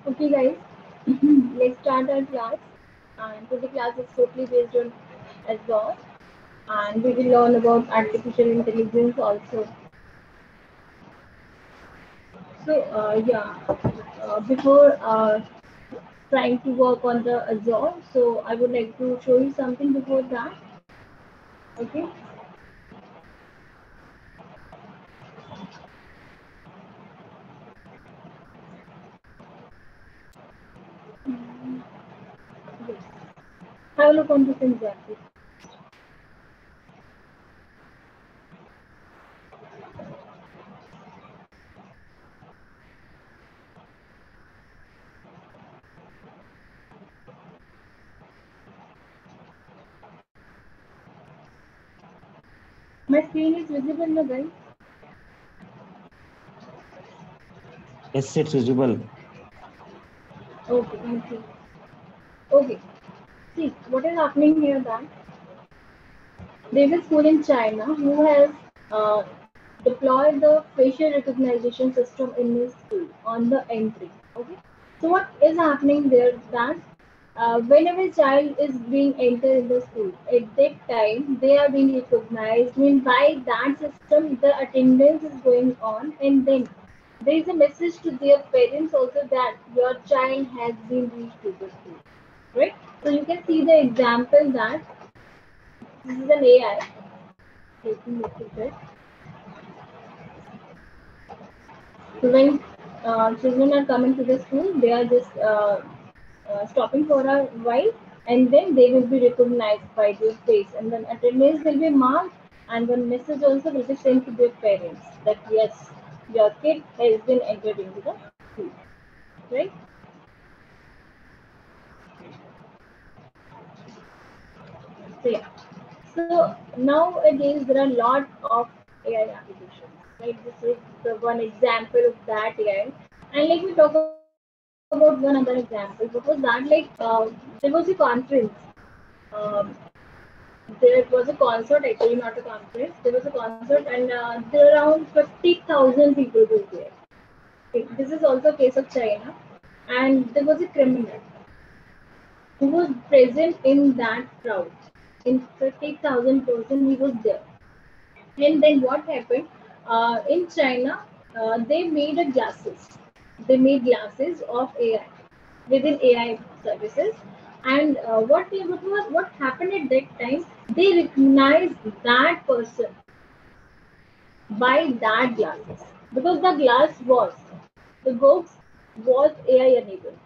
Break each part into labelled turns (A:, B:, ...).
A: Okay, guys, let's start our class. And today class is totally based on Azure, and we will learn about artificial intelligence also. So, before trying to work on the Azure, so I would like to show you something before that. Okay. Yes. Have a look on this example. My screen is visible now, guys.
B: Yes, it's visible.
A: Okay, thank you. Okay. See, what is happening here that there is a school in China who has uh, deployed the facial recognition system in his school on the entry. Okay. So what is happening there that whenever a child is being entered in the school, at that time they are being recognized. I mean, by that system, the attendance is going on, and then there is a message to their parents also that your child has been reached to the school. Right. So you can see the example that this is an AI. Let me look at it. So when children are coming to the school, they are just stopping for a while, and then they will be recognized by their face, and then attendance will be marked, and one message also will be sent to their parents that yes, your kid has been entered into the school, right? So yeah. So nowadays there are a lot of AI applications. Right? This is the one example of that AI. And let me talk about one other example. What was that? There was a conference. Um, there was a concert, actually not a conference. There was a concert, and there were around 50,000 people were there. Okay, this is also a case of China, and there was a criminal who was present in that crowd. In 50,000 person, he was there. And then what happened? In China, they made a glasses. They made glasses of AI within AI services. And what happened at that time? They recognized that person by that glasses because the glass was AI enabled.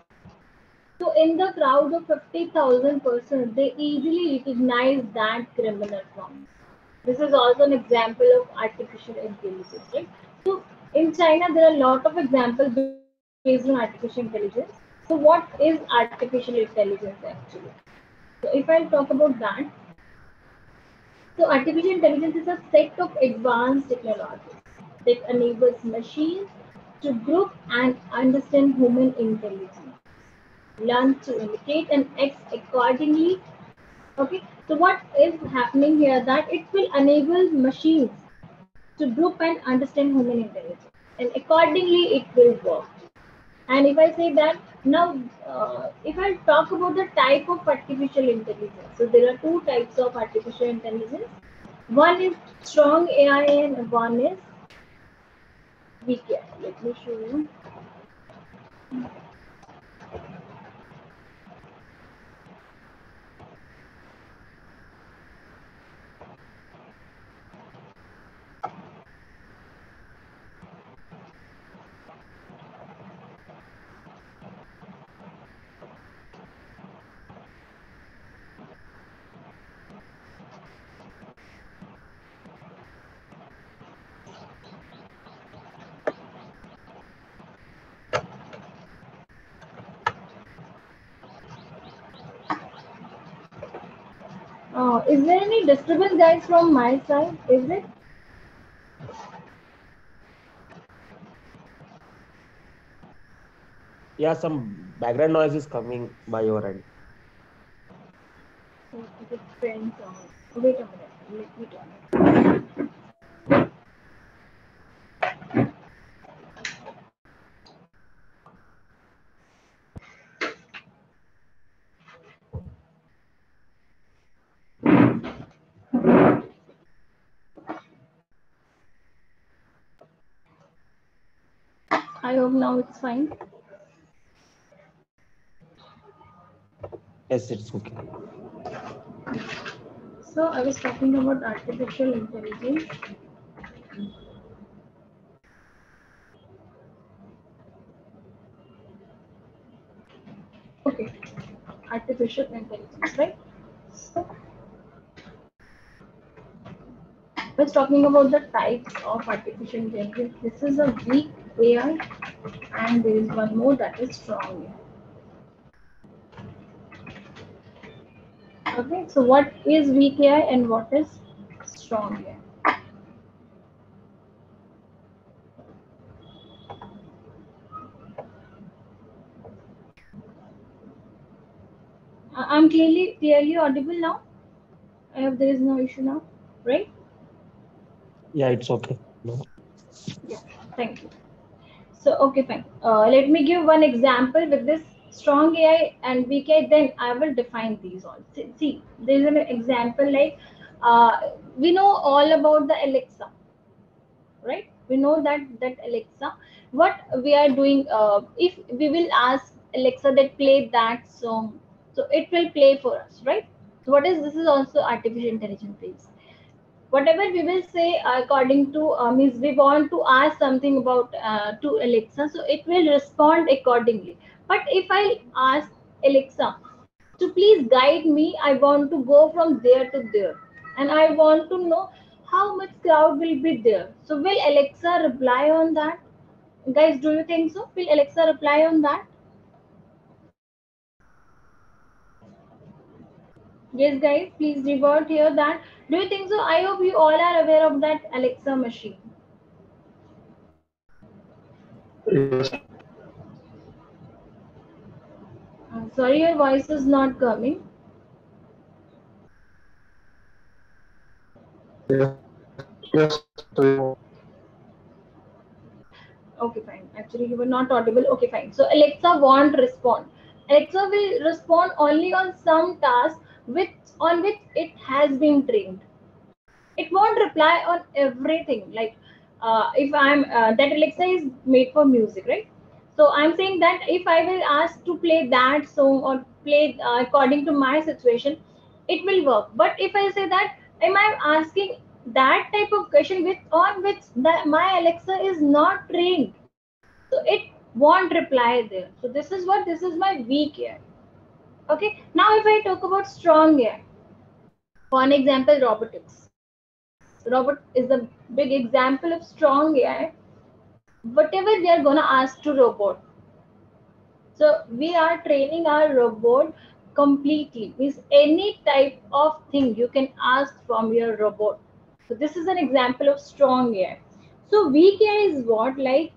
A: So in the crowd of 50,000 persons, they easily recognize that criminal from. This is also an example of artificial intelligence, right? So in China, there are a lot of examples based on artificial intelligence. So what is artificial intelligence actually? So if I talk about that, so artificial intelligence is a set of advanced technologies that enables machines to group and understand human intelligence, learn to imitate and act accordingly. Okay, so what is happening here that it will enable machines to group and understand human intelligence, and accordingly it will work. And if I say that now, if I talk about the type of artificial intelligence, so there are two types of artificial intelligence. One is strong AI and one is weak AI. Let me show you. Is there any disturbance, guys, from my side? Is it?
B: Yeah, some background noise is coming by your end.
A: It depends on. Wait a minute. Let me turn it. I hope now it's fine.
B: Yes, it's okay.
A: So I was talking about artificial intelligence. Okay, artificial intelligence, right? So I was talking about the types of artificial intelligence. This is a weak AI, and there is one more that is strong AI. Okay, so what is weak AI and what is strong AI? I'm clearly audible now. I hope there is no issue now, right?
B: Yeah, it's okay. No.
A: Yeah, thank you. So, okay, fine. Let me give one example with this strong AI and weak AI, then I will define these all. See, there is an example like we know all about the Alexa, right? We know that Alexa, what we are doing, if we will ask Alexa that play that song, so it will play for us, right? So, what is this is also artificial intelligence based. Whatever we will say according to means we want to ask something about to Alexa, so it will respond accordingly. But if I ask Alexa to please guide me, I want to go from there to there, and I want to know how much cloud will be there. So will Alexa reply on that? Guys, do you think so? Will Alexa reply on that? Yes, guys, please revert here that. Do you think so? I hope you all are aware of that Alexa machine.
C: Yes.
A: Sorry, your voice is not coming.
C: Yes.
A: Okay, fine. Actually, you were not audible. Okay, fine. So Alexa won't respond. Alexa will respond only on some tasks which on which it has been trained. It won't reply on everything. Like if I'm that Alexa is made for music, right? So I'm saying that if I will ask to play that song or play according to my situation, it will work. But if I say that am I asking that type of question with on which that my Alexa is not trained, so it won't reply there. So this is my weak AI. Okay. Now if I talk about strong AI, for an example, robotics. Robot is a big example of strong AI. Whatever we are gonna ask to robot, so we are training our robot completely. Means any type of thing you can ask from your robot. So this is an example of strong AI. So weak AI is what, like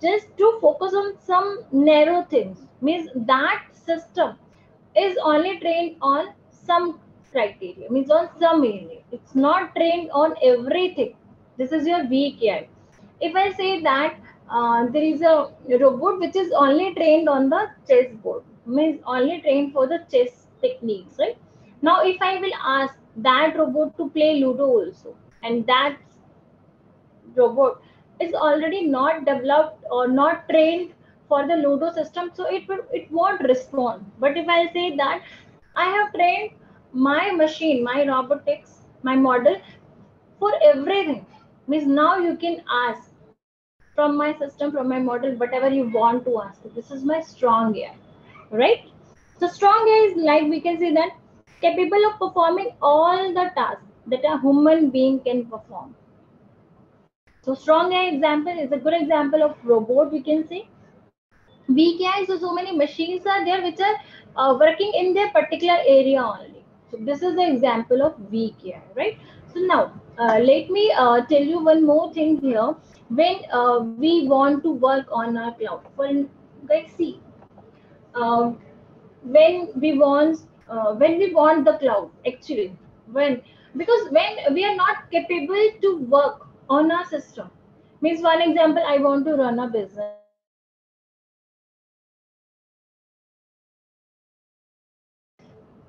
A: just to focus on some narrow things. Means that system is only trained on some criteria. Means on some area. It's not trained on everything. This is your weak AI. If I say that there is a robot which is only trained on the chessboard, means only trained for the chess techniques, right? Now, if I will ask that robot to play Ludo also, and that robot is already not developed or not trained for the Ludo system, so it won't respond. But if I say that I have trained my machine, my robotics, my model for everything, means now you can ask from my system, from my model, whatever you want to ask. This is my strong AI, right? So strong AI is like we can say that capable of performing all the tasks that a human being can perform. So strong AI example is a good example of robot. We can say weak AI. So many machines are there which are working in their particular area only. So this is the example of weak AI, right? So now let me tell you one more thing here. When we want to work on our cloud, for guys, see, uh, when we want the cloud, actually, when because when we are not capable to work on our system, means one example, I want to run a business.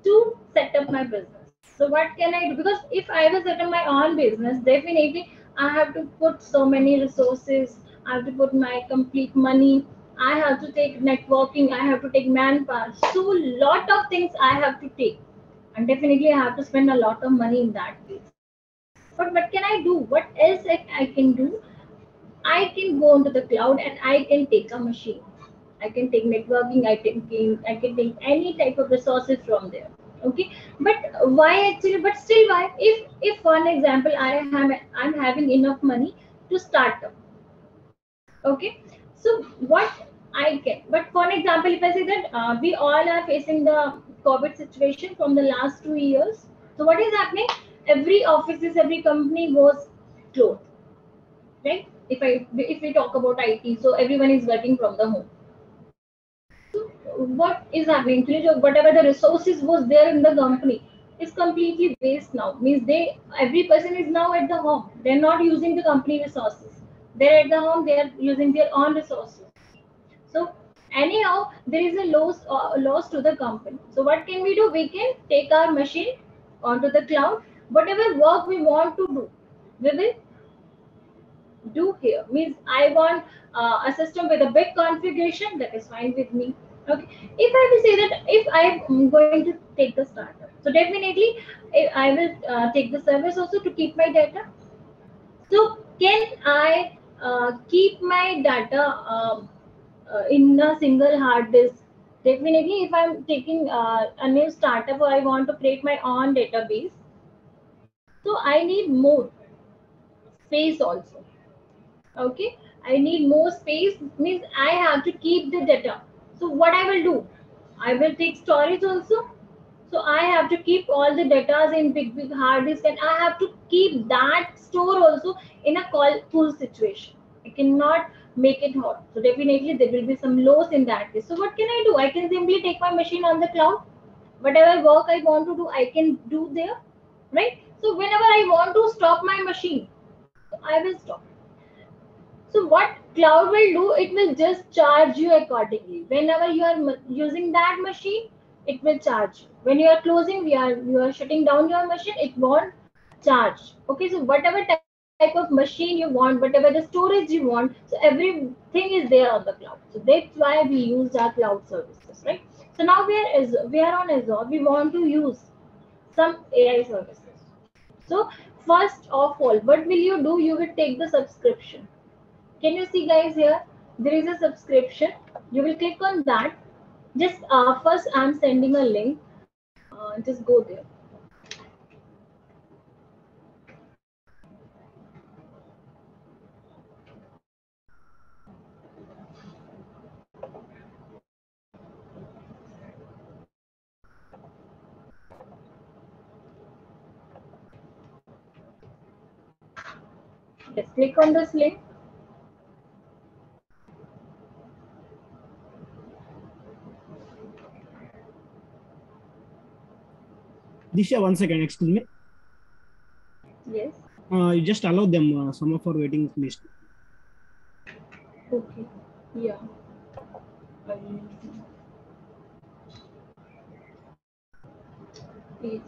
A: To set up my business. So what can I do? Because if I will set up my own business, definitely I have to put so many resources. I have to put my complete money. I have to take networking. I have to take manpower. So lot of things I have to take, and definitely I have to spend a lot of money in that case. But what can I do? What else I can do? I can go onto the cloud and I can take a machine. I can take networking. I can take any type of resources from there. Okay, but why actually? But still, why? If for an example, I'm having enough money to start up. Okay, so what I can. But for an example, if I say that we all are facing the COVID situation from the last 2 years. So what is happening? Every offices, every company was closed, right? If we talk about IT, so everyone is working from the home. So what is happening? Actually, so whatever the resources was there in the company is completely waste now. Means they every person is now at the home. They're not using the company resources. They're at the home. They are using their own resources. So anyhow, there is a loss to the company. So what can we do? We can take our machine onto the cloud. Whatever work we want to do, we will do here. Means I want a system with a big configuration, that is fine with me. Okay, if I will say that if I'm going to take the startup, so definitely I will take the service also to keep my data. So can I keep my data in a single hard disk? Definitely, if I'm taking a new startup or I want to create my own database, so I need more space also. Okay, I need more space, means I have to keep the data. So what I will do, I will take storage also. So I have to keep all the data in big hard disk, and I have to keep that store also in a cool situation. I cannot make it hot, so definitely there will be some loss in that case. So what can I do? I can simply take my machine on the cloud. Whatever work I want to do, I can do there, right? So whenever I want to stop my machine, so I will stop. So what cloud will do, it will just charge you accordingly. Whenever you are using that machine, it will charge you. When you are closing, you are shutting down your machine, it won't charge. Okay, so whatever type of machine you want, whatever the storage you want, so everything is there on the cloud. So that's why we use our cloud services, right? So now we are on Azure. We want to use some AI services. So first of all, what will you do? You will take the subscription. Can you see guys here? There is a subscription. You will click on that. Just first I'm sending a link. Just go there. Just click on this link.
D: Disha, 1 second, excuse me.
A: Yes.
D: You just allow them some of our waiting list.
A: Okay. Yeah. Please.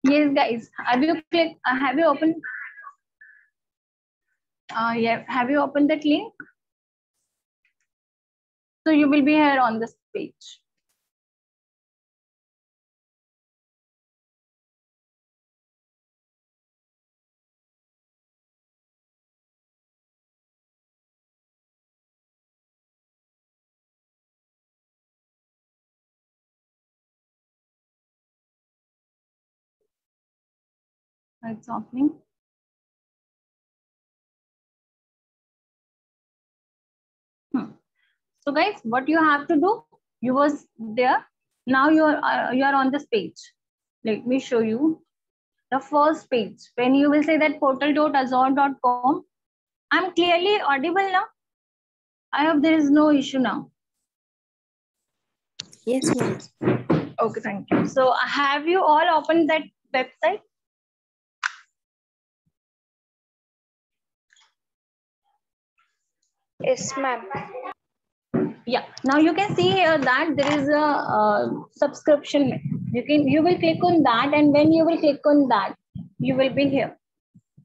E: Yes, guys. Have you clicked? Have you opened? Yeah. Have you opened that link? So you will be here on this page. It's opening. So guys, what you have to do? You was there. Now you are on this page. Let me show you the first page. When you will say that portal.azure.com, I'm clearly audible now. I hope there is no issue now.
F: Yes, ma'am.
E: Okay, thank you. So have you all opened that website?
F: Yes, ma'am.
E: Yeah. Now you can see here that there is a subscription. You will click on that, and when you will click on that, you will be here.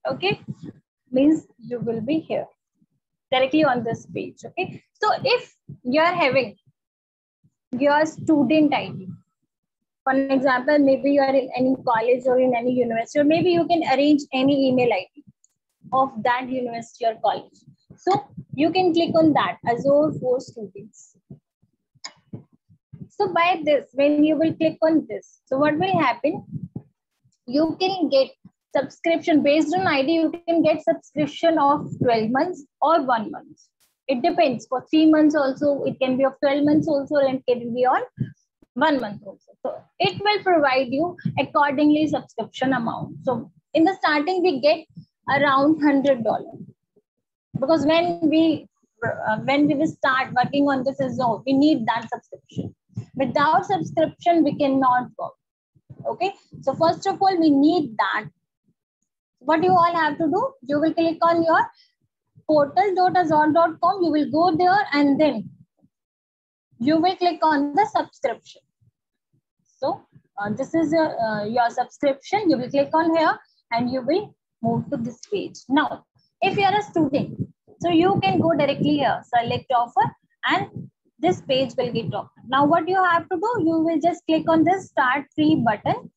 E: Okay, means you will be here directly on this page. Okay. So if you are having your student ID, for an example, maybe you are in any college or in any university, or maybe you can arrange any email ID of that university or college. So you can click on that Azure for students. So by this, when you will click on this, so what will happen? You can get subscription based on ID. You can get subscription of 12 months or 1 month. It depends. For 3 months also, it can be of 12 months also, and it can be on 1 month also. So it will provide you accordingly subscription amount. So in the starting, we get around $100 because when we will start working on this Azure, we need that subscription. Without subscription, we cannot work. Okay. So first of all, we need that. What you all have to do, you will click on your portal.azure.com. You will go there and then you will click on the subscription. So this is your subscription. You will click on here and you will move to this page. Now, if you are a student, so you can go directly here, select offer, and this page will get open. Now, what you have to do, you will just click on this start free button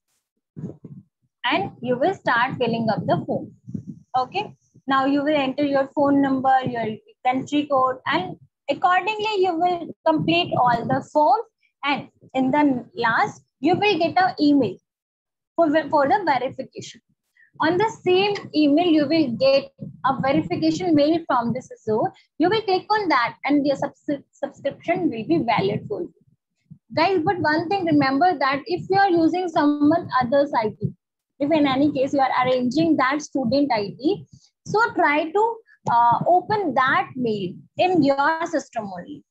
E: and you will start filling up the form. Okay. Now you will enter your phone number, your country code, and accordingly you will complete all the forms. And in the last, you will get an email for the verification. On the same email, you will get a verification mail from this Azure. You will click on that and your subscription will be valid for you. Guys, but one thing, remember that if you are using someone else's ID, if in any case you are arranging that student ID, so try to open that mail in your system only.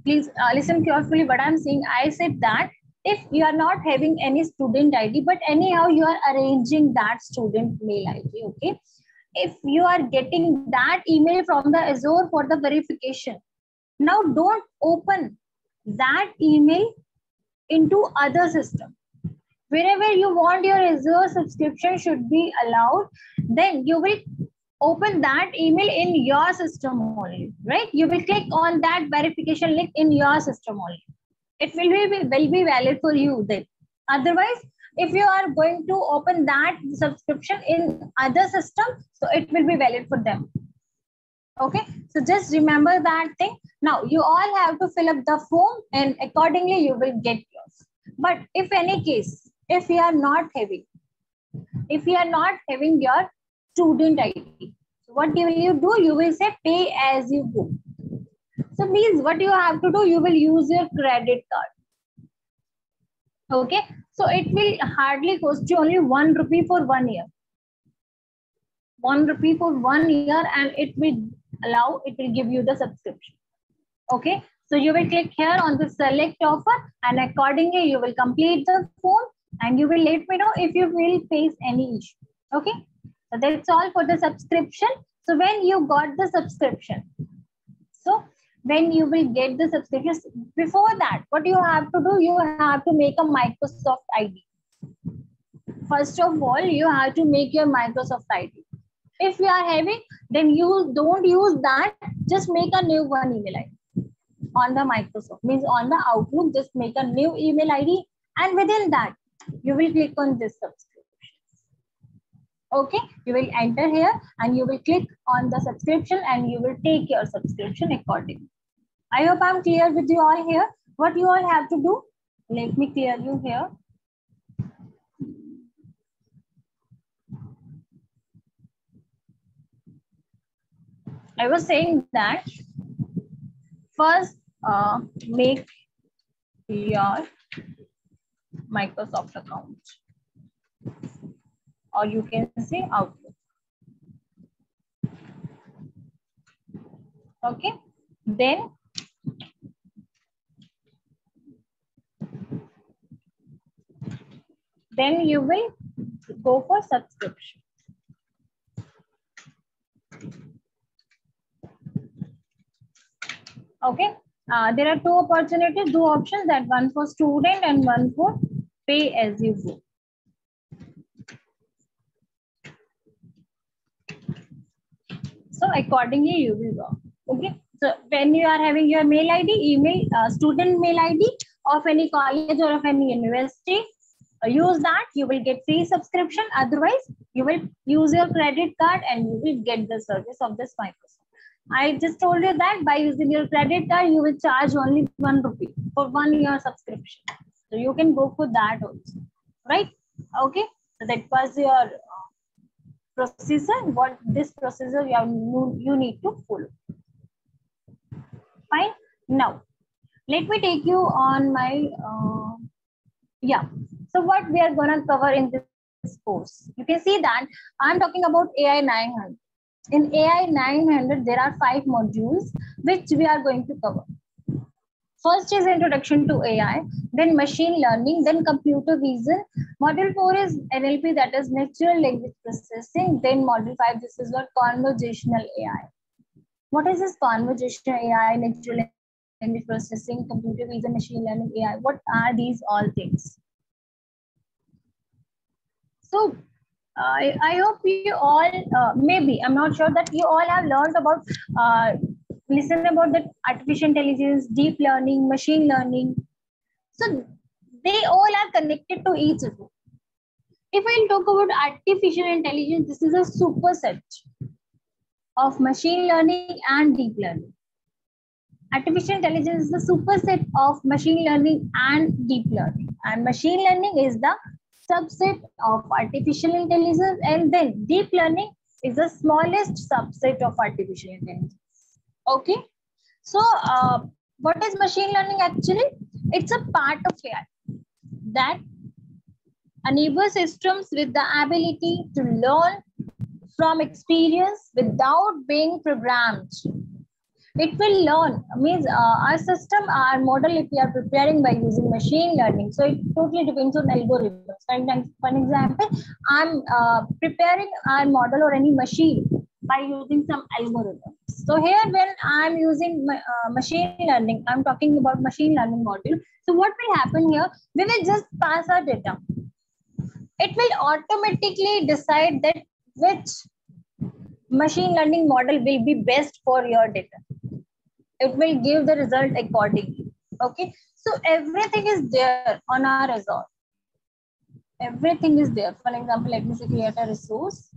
E: Please listen carefully what I'm saying. I said that if you are not having any student ID, but anyhow you are arranging that student mail ID, okay? If you are getting that email from the Azure for the verification, now don't open that email into other system. Wherever you want your Azure subscription should be allowed, then you will open that email in your system only, right? You will click on that verification link in your system only. It will be valid for you then. Otherwise, if you are going to open that subscription in other system, so it will be valid for them. Okay, so just remember that thing. Now you all have to fill up the form and accordingly you will get yours. But if any case, if you are not having your student ID, so what will you do? You will say pay as you go. So means what you have to do, you will use your credit card. Okay, so it will hardly cost you only 1 rupee for 1 year. 1 rupee for 1 year, and it will give you the subscription. Okay, so you will click here on the select offer and accordingly you will complete the form and you will let me know if you will face any issue. Okay, so that's all for the subscription. So when you got the subscription, so when you will get the subscription, before that, what you have to do, you have to make a Microsoft ID. First of all, you have to make your Microsoft ID. If you are having, then you don't use that, just make a new one email ID on the Microsoft, means on the Outlook, just make a new email ID and within that, you will click on this subscription. Okay, you will enter here and you will click on the subscription and you will take your subscription accordingly. I hope I'm clear with you all here. What you all have to do, let me clear you here. I was saying that first make your Microsoft account, or you can say Outlook. Okay, then you will go for subscription. Okay, there are two opportunities, two options, that one for student and one for pay as you go. So accordingly you will go. Okay, so when you are having your mail ID, email, student mail ID of any college or of any university, use that, you will get free subscription. Otherwise you will use your credit card and you will get the service of this Microsoft. I just told you that by using your credit card, you will charge only 1 rupee for 1 year subscription. So you can go for that also, right? Okay, so that was your procedure. What this procedure you need to follow. Fine. Now, let me take you on my, So what we are going to cover in this course, you can see that I'm talking about AI 900. In AI 900, there are 5 modules which we are going to cover. First is introduction to AI, then machine learning, then computer vision. Module 4 is NLP, that is natural language processing. Then module 5, this is what conversational AI. What is this conversational AI, natural language processing, computer vision, machine learning, AI? What are these all things? So I hope you all, maybe, I'm not sure, that you all have learned about, listen about the artificial intelligence, deep learning, machine learning. So they all are connected to each other. If I talk about artificial intelligence, this is a superset of machine learning and deep learning. Artificial intelligence is the superset of machine learning and deep learning. And machine learning is the subset of artificial intelligence, and then deep learning is the smallest subset of artificial intelligence. Okay, so what is machine learning actually? It's a part of AI that enables systems with the ability to learn from experience without being programmed. It will learn, means our system, our model, if we are preparing by using machine learning, so it totally depends on algorithms. For example, I'm preparing our model or any machine by using some algorithms. So here, when I'm using machine learning, I'm talking about machine learning module. So what will happen here? We will just pass our data. It will automatically decide that which machine learning model will be best for your data. It will give the result accordingly. Okay, so everything is there on our result. Everything is there. For example, let me say create a resource.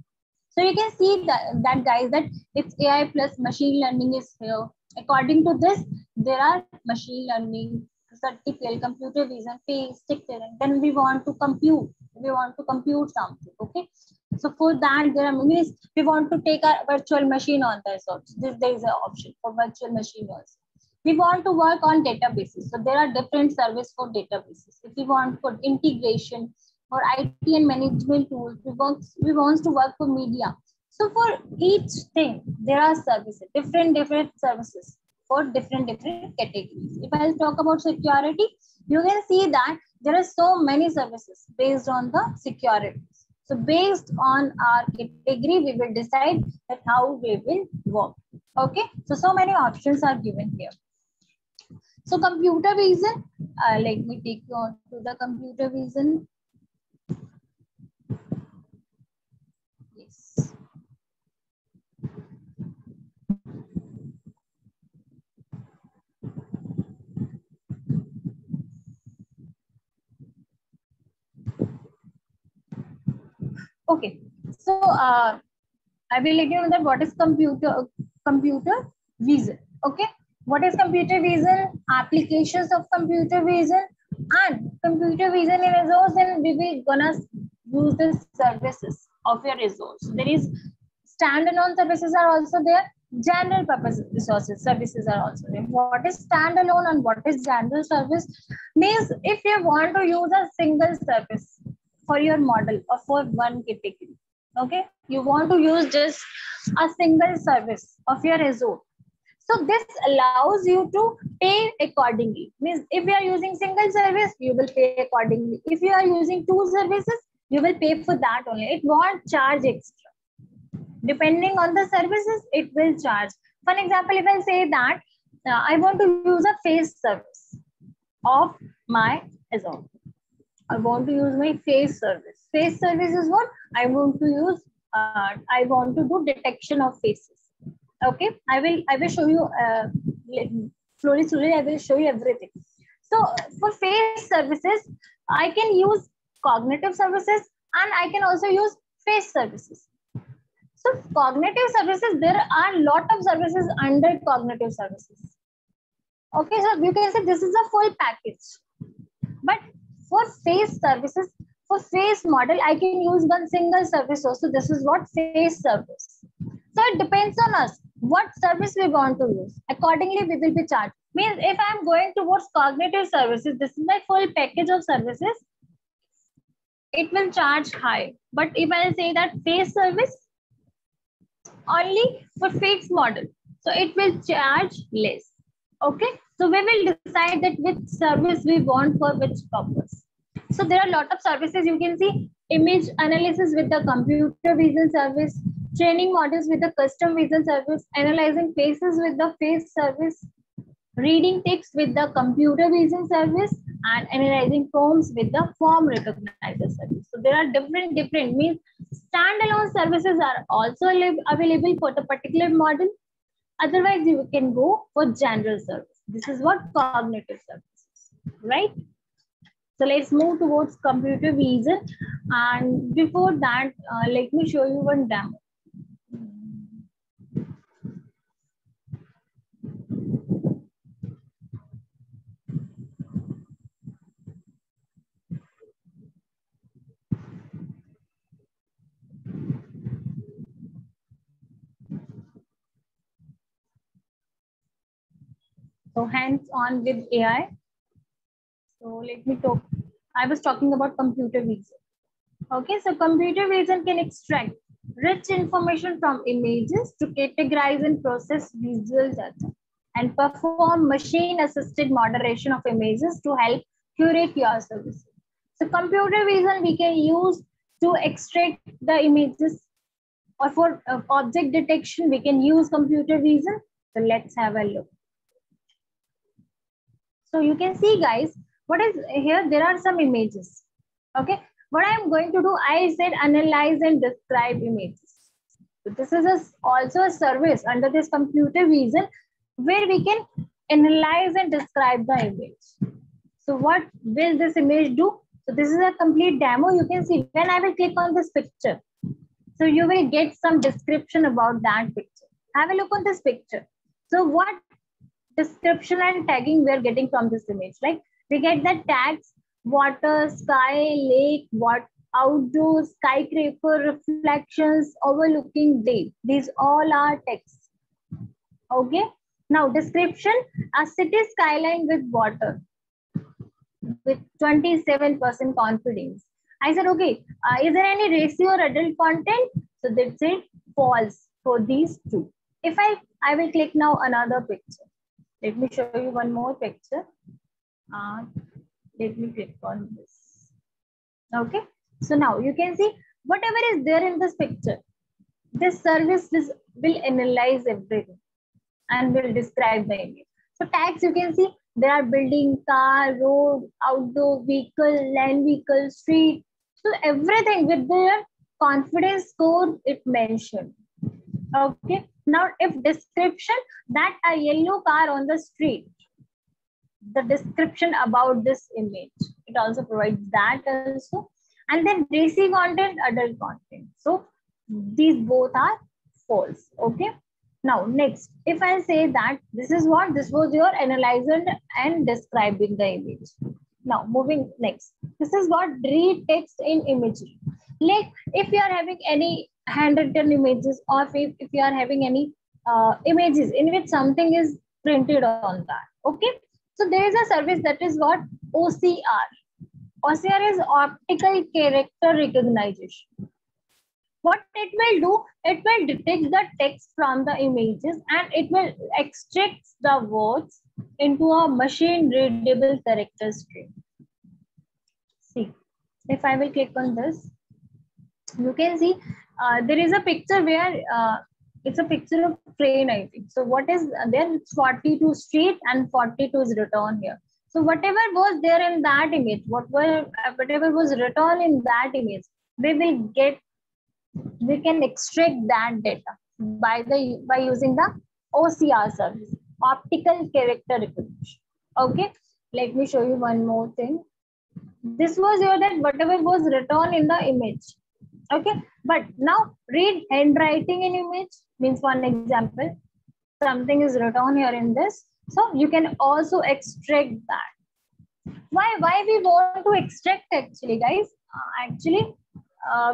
E: So you can see that guys, that it's AI plus machine learning is here. According to this, there are machine learning, statistical, computer vision, face, and then we want to compute. We want to compute something. Okay. So for that, there are many. We want to take a virtual machine on this also. There is an option for virtual machine also. We want to work on databases. So there are different services for databases. If we want for integration or IT and management tools, we want to work for media. So for each thing, there are services, different services for different categories. If I talk about security, you can see that there are so many services based on the security. So based on our category, we will decide that how we will work. Okay, so many options are given here. So computer vision, let me take you on to the computer vision. Yes. Okay, so I will let you know that what is computer vision. Okay, what is computer vision? Applications of computer vision and computer vision in resource, and we will gonna use the services of your resource. There is standalone services are also there. General purpose resources services are also there. What is standalone and what is general service? Means if you want to use a single service for your model or for one category, okay, you want to use just a single service of your Azure. So this allows you to pay accordingly. Means if you are using single service, you will pay accordingly. If you are using two services, you will pay for that only. It won't charge extra. Depending on the services, it will charge. For example, if I say that I want to use a face service of my Azure. I want to use my face service. Face service is what? I want to use, I want to do detection of faces. Okay, I will show you slowly I will show you everything. So for face services, I can use cognitive services and I can also use face services. So cognitive services, there are a lot of services under cognitive services. Okay, so you can say this is a full package. But for face services, for face model, I can use one single service also. This is what face service. So it depends on us what service we want to use. Accordingly, we will be charged. Means if I am going towards cognitive services, this is my full package of services, it will charge high. But if I say that face service, only for fixed model, so it will charge less. Okay, so we will decide that which service we want for which purpose. So there are a lot of services. You can see image analysis with the computer vision service, training models with the custom vision service, analyzing faces with the face service, reading text with the computer vision service, and analyzing forms with the form recognizer service. So there are different means standalone services are also available for the particular model. Otherwise, you can go for general service. This is what cognitive services, right? So let's move towards computer vision. And before that, let me show you one demo. So hands-on with AI. So let me talk. I was talking about computer vision. Okay, so computer vision can extract rich information from images to categorize and process visual data and perform machine-assisted moderation of images to help curate your services. So computer vision we can use to extract the images, or for object detection, we can use computer vision. So let's have a look. So you can see, guys, what is here? There are some images. Okay, what I am going to do, I said analyze and describe images. So this is also a service under this computer vision where we can analyze and describe the image. So what will this image do? So this is a complete demo. You can see when I will click on this picture, so you will get some description about that picture. Have a look on this picture. So what description and tagging we are getting from this image? Like we get the tags: water, sky, lake, what, outdoor, skyscraper, reflections, overlooking day. These all are text. Okay. Now description: a city skyline with water with 27% confidence. I said, okay, is there any ratio or adult content? So that's it, false for these two. If I will click now another picture. Let me show you one more picture. Let me click on this. Okay. So now you can see whatever is there in this picture, this service will analyze everything and will describe the image. So tags, you can see there are building, car, road, outdoor, vehicle, land vehicle, street. So everything with their confidence score it mentioned. Okay. Now if description, that a yellow car on the street, the description about this image, it also provides that also. And then racy content, adult content. So these both are false. Okay. Now next, if I say that this is what, this was your analyzer and describing the image. Now moving next, this is what read text in imagery. Like if you are having any handwritten images, or if you are having any images in which something is printed on that. Okay. So there is a service that is what OCR. OCR is optical character recognition. What it will do, it will detect the text from the images and it will extract the words into a machine readable character string. See, if I will click on this, you can see there is a picture where it's a picture of train, I think. So what is there? It's 42 street and 42 is written here. So whatever was there in that image, whatever was written in that image, we can extract that data by using the OCR service, optical character recognition. Okay, let me show you one more thing. This was here that whatever was written in the image. Okay, but now read handwriting in image means, one example, something is written here in this, so you can also extract that. Why we want to extract actually, guys? Actually,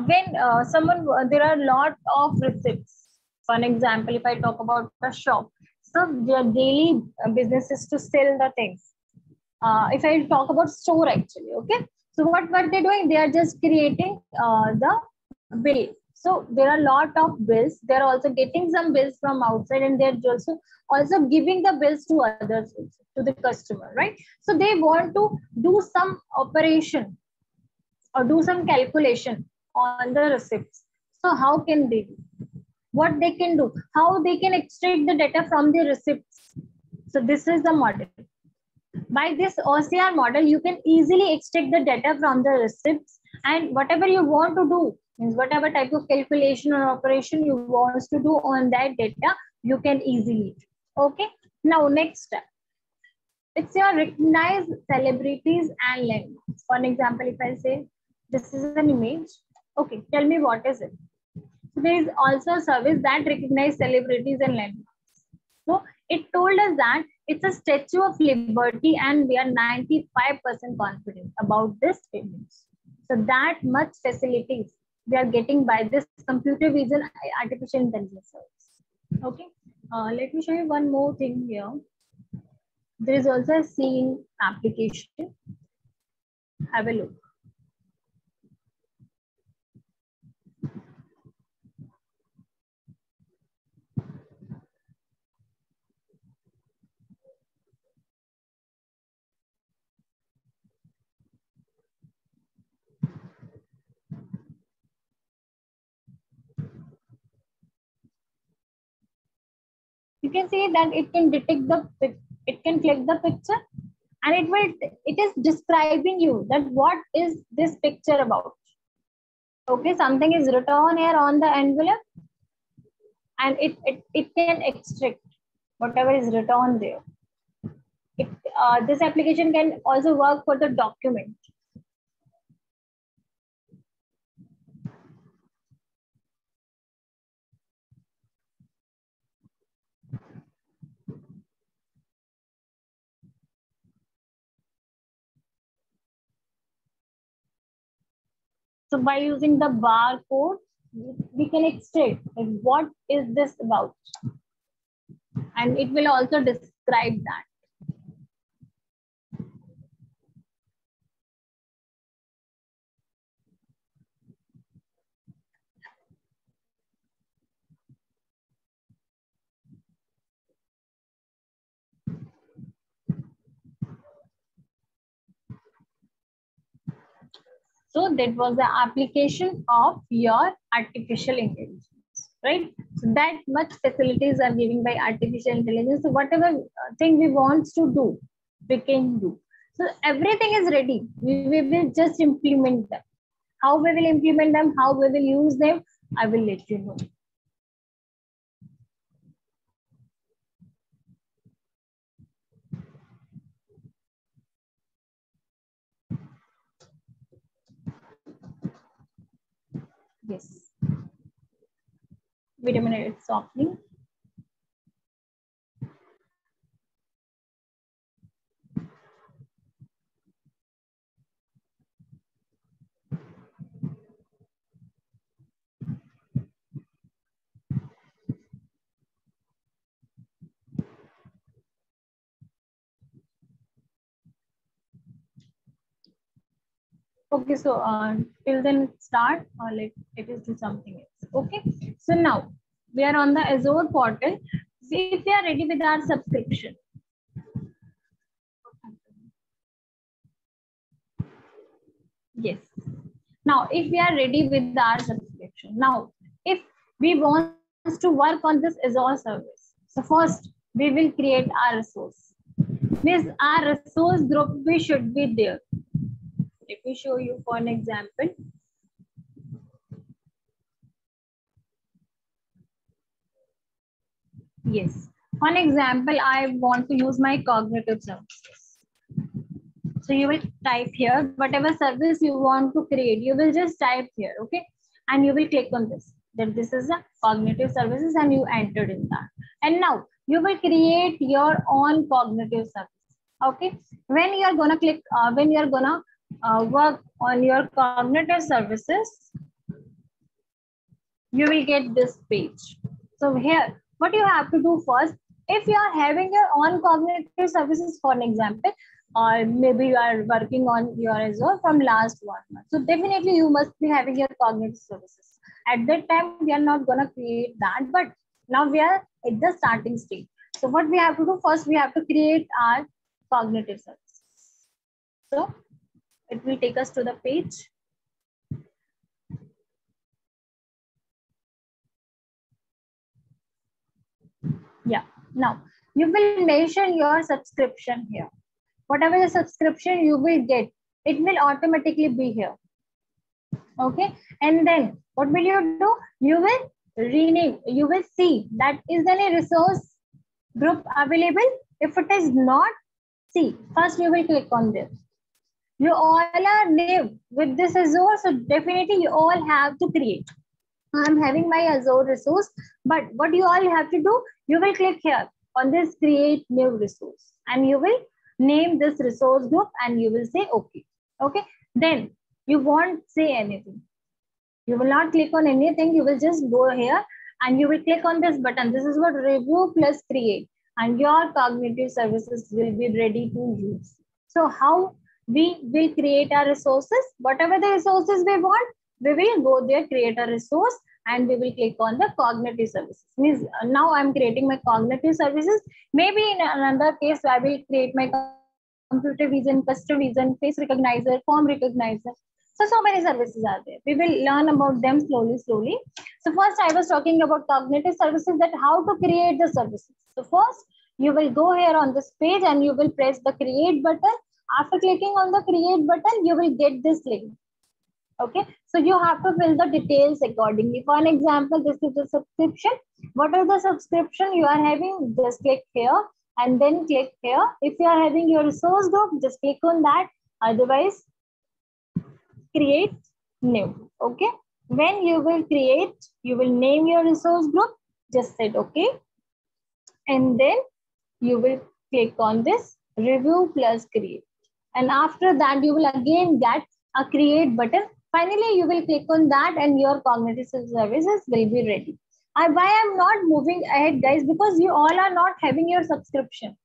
E: when someone there are a lot of receipts. For an example, if I talk about a shop, so their daily business is to sell the things. If I talk about store actually, okay, so what they're doing, they are just creating the bill. So there are a lot of bills. They're also getting some bills from outside and they're also giving the bills to others, to the customer, right? So they want to do some operation or do some calculation on the receipts. So how can they do? What they can do? How they can extract the data from the receipts? So this is the model. By this OCR model, you can easily extract the data from the receipts, and whatever you want to do, means whatever type of calculation or operation you want to do on that data, you can easily do. Okay. Now next step. It's your recognize celebrities and landmarks. For an example, if I say this is an image, okay, tell me what is it. So there is also a service that recognize celebrities and landmarks. So it told us that it's a Statue of Liberty and we are 95% confident about this image. So that much facilities we are getting by this computer vision artificial intelligence service. Okay, let me show you one more thing here. There is also a scene application. Have a look. You can see that it can detect it can click the picture and it is describing you that what is this picture about. Okay, something is written here on the envelope and it can extract whatever is written there. This application can also work for the document. So by using the barcode, we can extract like, what is this about? And it will also describe that. So that was the application of your artificial intelligence, right? So that much facilities are given by artificial intelligence. So whatever thing we want to do, we can do. So everything is ready. We will just implement them. How we will implement them, how we will use them, I will let you know. Yes. Wait a minute, it's opening. Okay, so till then start or let it is do something else. Okay, so now we are on the Azure portal. If we are ready with our subscription, yes. Now, if we are ready with our subscription, now if we want to work on this Azure service, so first we will create our resource. This our resource group we should be there. Let me show you for an example. Yes, for an example, I want to use my cognitive services. So you will type here whatever service you want to create. You will just type here, okay, and you will click on this. That this is a cognitive services, and you entered in that. And now you will create your own cognitive service. Okay, when you are gonna click, when you are gonna work on your cognitive services, you will get this page. So here, what you have to do first, if you are having your own cognitive services, for an example, or maybe you are working on your Azure from last 1 month. So definitely you must be having your cognitive services. At that time, we are not going to create that, but now we are at the starting stage. So what we have to do first, we have to create our cognitive services. So it will take us to the page. Yeah, now you will mention your subscription here. Whatever the subscription you will get, it will automatically be here. Okay, and then what will you do? You will rename, you will see that is there any resource group available. If it is not, see, first you will click on this. You all are new with this Azure, so definitely you all have to create. I'm having my Azure resource, but what you all have to do, you will click here on this create new resource, and you will name this resource group, and you will say okay. Okay, then you won't say anything. You will not click on anything. You will just go here and you will click on this button. This is what review plus create, and your cognitive services will be ready to use. So how we will create our resources? Whatever the resources we want, we will go there, create a resource, and we will click on the cognitive services. Means now I'm creating my cognitive services. Maybe in another case, I will create my computer vision, custom vision, face recognizer, form recognizer. So many services are there. We will learn about them slowly. So first I was talking about cognitive services, that how to create the services. So first you will go here on this page and you will press the create button. After clicking on the create button, you will get this link. Okay, so you have to fill the details accordingly. For an example, this is the subscription. What is the subscription you are having? Just click here and then click here. If you are having your resource group, just click on that. Otherwise, create new. Okay, when you will create, you will name your resource group. Just set okay, and then you will click on this review plus create, and after that you will again get a create button. Finally, you will click on that and your cognitive services will be ready. Why I'm not moving ahead, guys? Because you all are not having your subscription.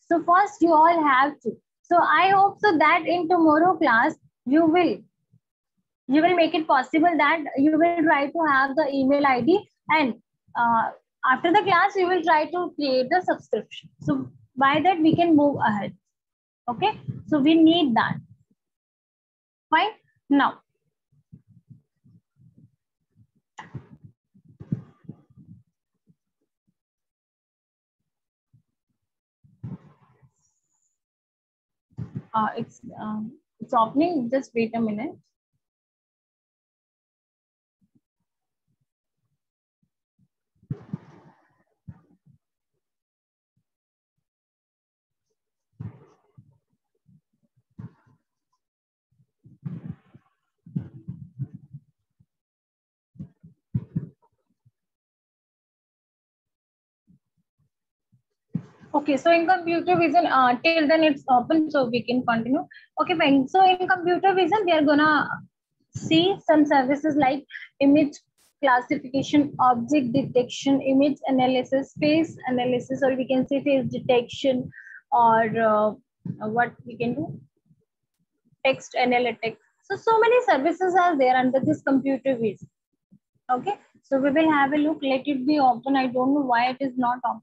E: So first you all have to. So I hope so that in tomorrow class, you will make it possible that you will try to have the email ID, and after the class, you will try to create the subscription. So by that, we can move ahead. Okay. So we need that. Fine. Now, it's opening. Just wait a minute. Okay, so in computer vision, till then it's open, so we can continue. Okay, fine. So in computer vision, we are gonna see some services like image classification, object detection, image analysis, face analysis, or we can say face detection, or what we can do, text analytics. So many services are there under this computer vision. Okay, so we will have a look. Let it be open. I don't know why it is not open.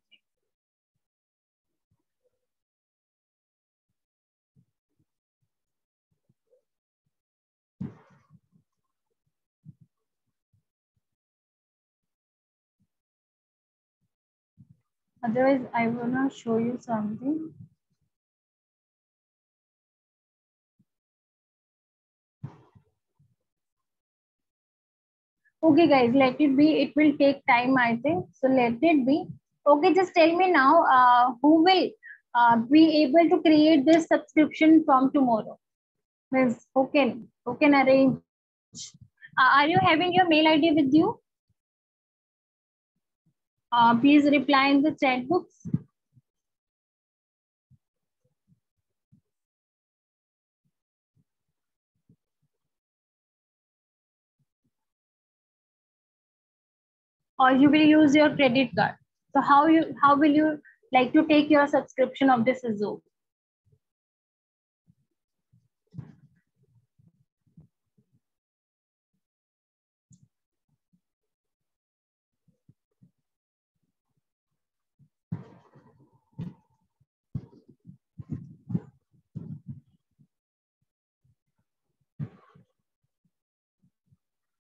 E: Otherwise, I will not show you something. Okay, guys, let it be. It will take time, I think. So let it be. Okay, just tell me now, who will be able to create this subscription from tomorrow? Means who can arrange? Are you having your mail ID with you? Please reply in the chat books. Or you will use your credit card. So how will you like to take your subscription of this Zoom?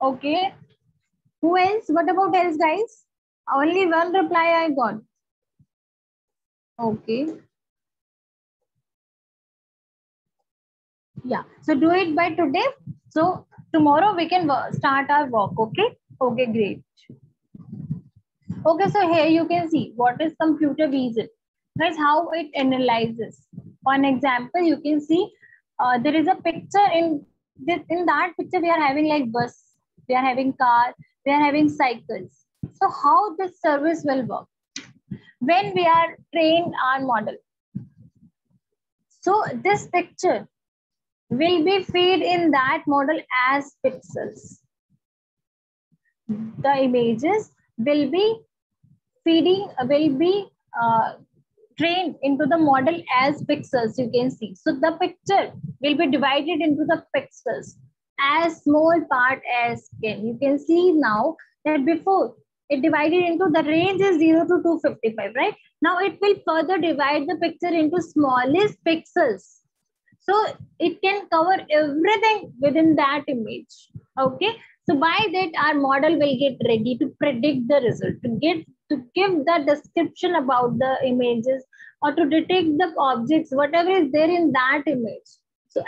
E: Okay. Who else? What about else, guys? Only one reply I got. Okay. Yeah. So do it by today. So tomorrow we can start our work. Okay. Okay. Great. Okay. So here you can see what is computer vision. Guys, how it analyzes. One example, you can see there is a picture in that picture we are having like bus, we are having car, we are having cycles. So how this service will work when we are trained our model? So this picture will be fed in that model as pixels. The images will be trained into the model as pixels, you can see. So the picture will be divided into the pixels as small part as can. You can see now that before it divided into the range is 0 to 255, right? Now it will further divide the picture into smallest pixels. So it can cover everything within that image. Okay. So by that our model will get ready to predict the result, to give the description about the images or to detect the objects, whatever is there in that image. So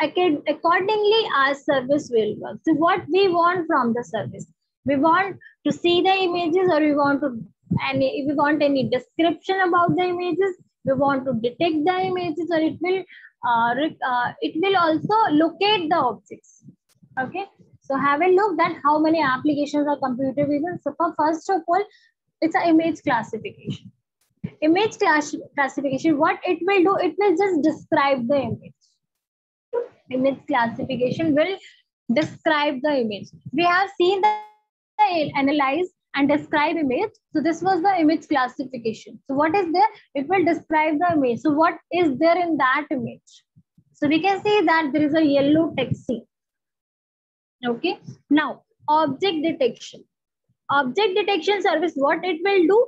E: accordingly our service will work. So what we want from the service? We want to see the images, or we want any description about the images. We want to detect the images, or it will also locate the objects. Okay. So have a look that how many applications are computer vision. So first of all, it's an image classification. Image classification, what it will do, it will just describe the image. Image classification will describe the image. We have seen the analyze and describe image. So this was the image classification. So what is there? It will describe the image. So what is there in that image? So we can see that there is a yellow taxi. Okay. Now object detection. Object detection service, what it will do?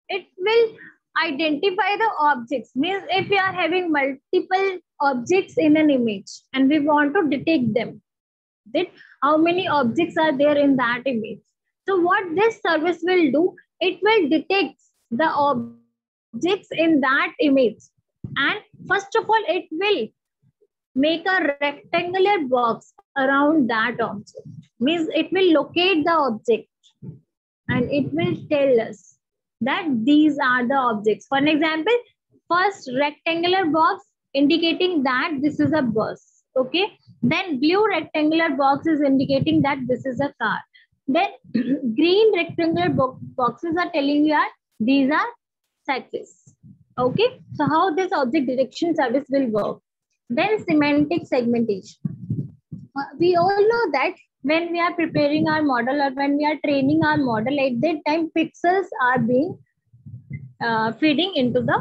E: It will identify the objects. Means if we are having multiple objects in an image and we want to detect them, that how many objects are there in that image. So what this service will do, it will detect the objects in that image. And first of all, it will make a rectangular box around that object. Means it will locate the object and it will tell us that these are the objects. For an example, first rectangular box indicating that this is a bus. Okay. Then blue rectangular box is indicating that this is a car. Then green rectangular boxes are telling you that these are cyclists. Okay. So how this object detection service will work? Then semantic segmentation. We all know that when we are preparing our model or when we are training our model, at that time pixels are being feeding into the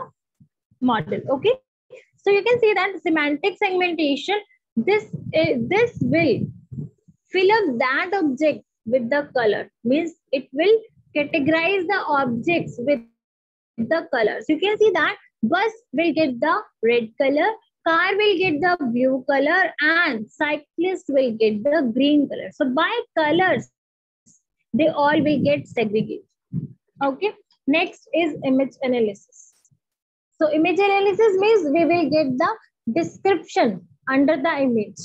E: model. Okay. So you can see that semantic segmentation, this will fill up that object with the color. Means it will categorize the objects with the colors. You can see that bus will get the red color, car will get the blue color, and cyclist will get the green color. So by colors, they all will get segregated. Okay. Next is image analysis. So image analysis means we will get the description under the image.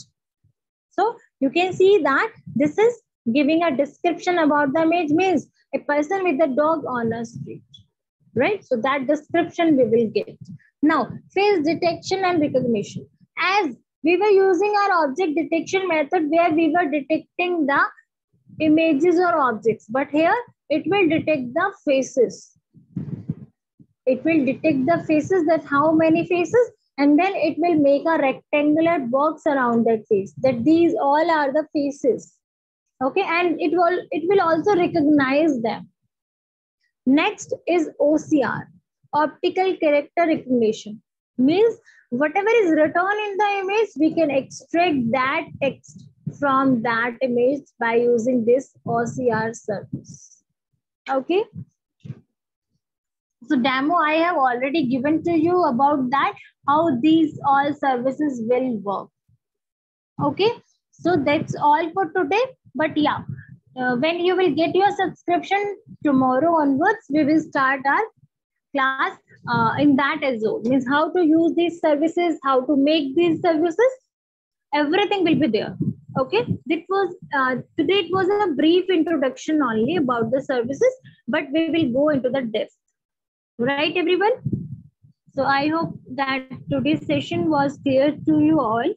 E: So you can see that this is giving a description about the image, means a person with a dog on a street, right? So that description we will get. Now, face detection and recognition. As we were using our object detection method where we were detecting the images or objects, but here it will detect the faces. It will detect the faces, that how many faces, and then it will make a rectangular box around that face, that these all are the faces. Okay, and it will also recognize them. Next is OCR, optical character recognition. Means whatever is written in the image, we can extract that text from that image by using this OCR service. Okay. So demo I have already given to you about that, how these all services will work. Okay. So that's all for today. But yeah, when you will get your subscription tomorrow onwards, we will start our class in that as well. Means how to use these services, how to make these services, everything will be there. Okay, that was today it was a brief introduction only about the services, but we will go into the depth. Right, everyone? So I hope that today's session was clear to you all.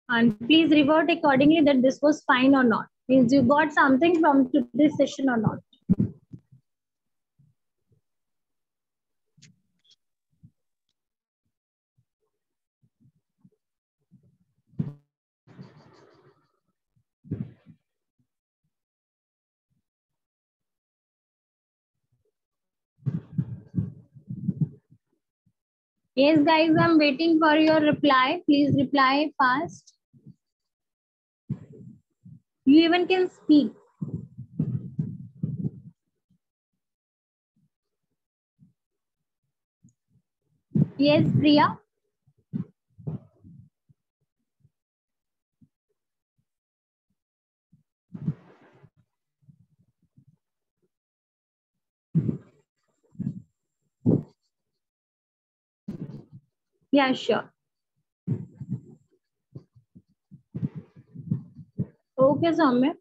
E: And please revert accordingly that this was fine or not. Means you got something from today's session or not. Yes, guys, I'm waiting for your reply. Please reply fast. You even can speak. Yes, Priya. Yeah, sure. Okay, Soumya.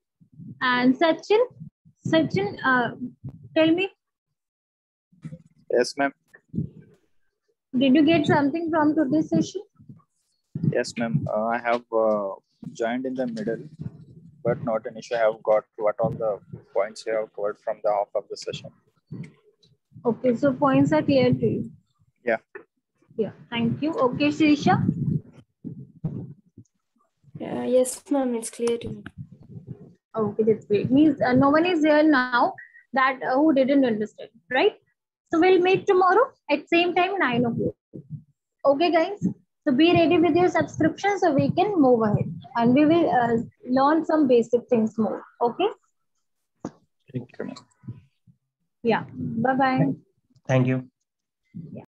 E: And Sachin, tell me,
F: Yes, ma'am.
E: did you get something from today's session?
F: Yes, ma'am. I have joined in the middle, but not an issue. I have got what all the points you have covered from the half of the session.
E: Okay, so points are clear to you.
F: Yeah.
E: Yeah, thank you. Okay, Shirisha.
G: Yes, ma'am, it's clear to me.
E: Okay, that's great. Means no one is here now that who didn't understand, right? So we'll meet tomorrow at same time, 9 o'clock. Okay, guys. So be ready with your subscription so we can move ahead, and we will learn some basic things more. Okay.
F: Thank you, ma'am.
E: Yeah. Bye bye.
B: Thank you.
E: Yeah.